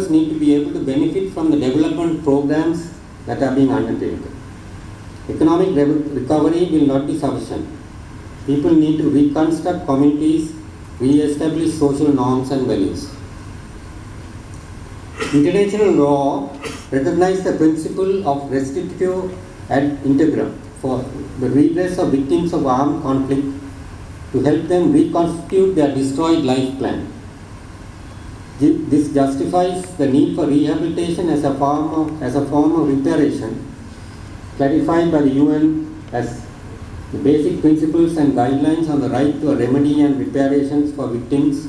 need to be able to benefit from the development programs that are being undertaken. Economic recovery will not be sufficient. People need to reconstruct communities, re-establish social norms and values. International law recognizes the principle of restitutio ad integrum for the redress of victims of armed conflict to help them reconstitute their destroyed life plan. This justifies the need for rehabilitation as a form of reparation, clarified by the UN as the basic principles and guidelines on the right to a remedy and reparations for victims,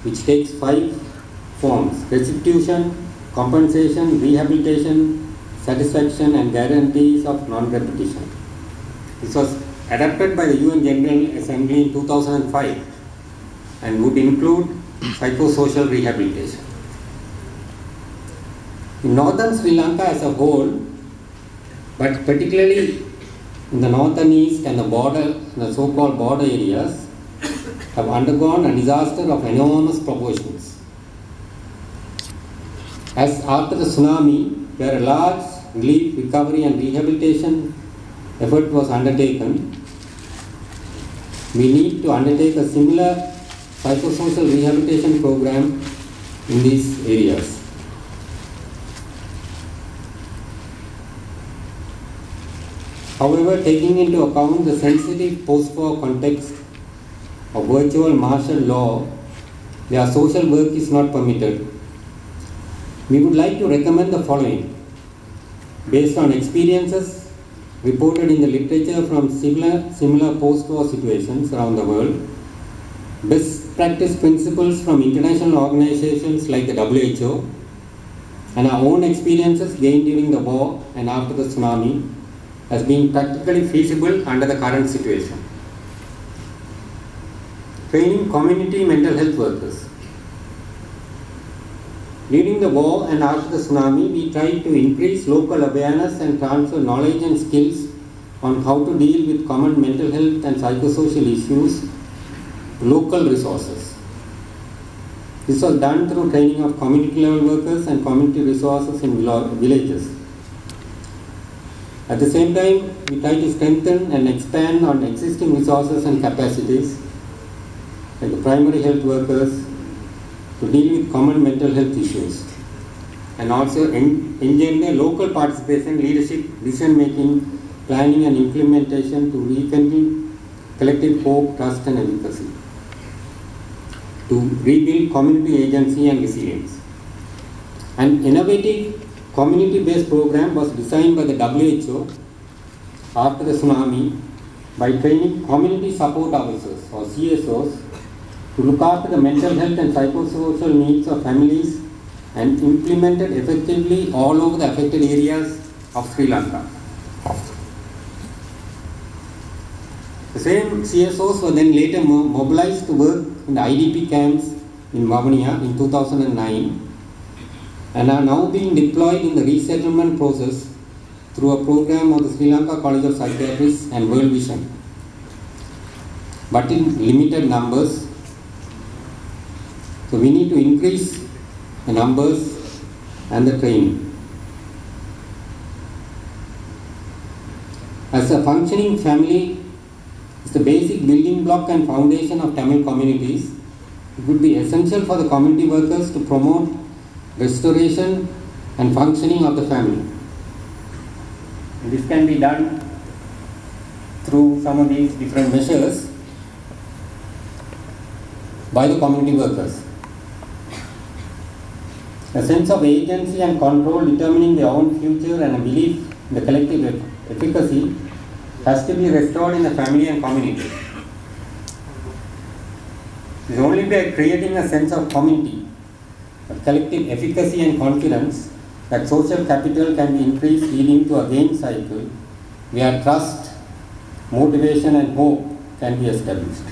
which takes 5 forms: restitution, compensation, rehabilitation, satisfaction, and guarantees of non-repetition. This was adopted by the UN General Assembly in 2005 and would include psychosocial rehabilitation. In northern Sri Lanka as a whole, but particularly in the northern east and the so-called border areas, have undergone a disaster of enormous proportions. As after the tsunami, where a large relief, recovery and rehabilitation effort was undertaken, we need to undertake a similar psychosocial rehabilitation program in these areas. However, taking into account the sensitive post-war context of virtual martial law, where social work is not permitted, we would like to recommend the following. Based on experiences reported in the literature from similar post-war situations around the world, best practice principles from international organizations like the WHO, and our own experiences gained during the war and after the tsunami as being practically feasible under the current situation. Training community mental health workers. During the war and after the tsunami, we tried to increase local awareness and transfer knowledge and skills on how to deal with common mental health and psychosocial issues to local resources. This was done through training of community level workers and community resources in villages. At the same time, we try to strengthen and expand on existing resources and capacities, like the primary health workers, to deal with common mental health issues, and also engender local participation, leadership, decision making, planning and implementation to rekindle collective hope, trust and efficacy, to rebuild community agency and resilience. An innovative community-based program was designed by the WHO after the tsunami by training community support officers or CSOs to look after the mental health and psychosocial needs of families and implemented effectively all over the affected areas of Sri Lanka. The same CSOs were then later mobilized to work in the IDP camps in Vavuniya in 2009 and are now being deployed in the resettlement process through a program of the Sri Lanka College of Psychiatrists and World Vision, but in limited numbers. So we need to increase the numbers and the training. As a functioning family is the basic building block and foundation of Tamil communities, it would be essential for the community workers to promote restoration and functioning of the family. And this can be done through some of these different measures by the community workers. A sense of agency and control determining their own future and a belief in the collective efficacy has to be restored in the family and community. It is only by creating a sense of community, of collective efficacy and confidence that social capital can be increased, leading to a gain cycle where trust, motivation and hope can be established.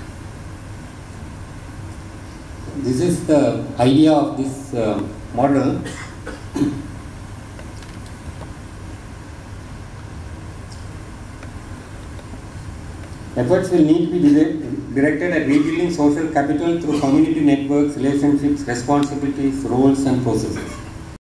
This is the idea of this model. Efforts will need to be directed at rebuilding social capital through community networks, relationships, responsibilities, roles and processes.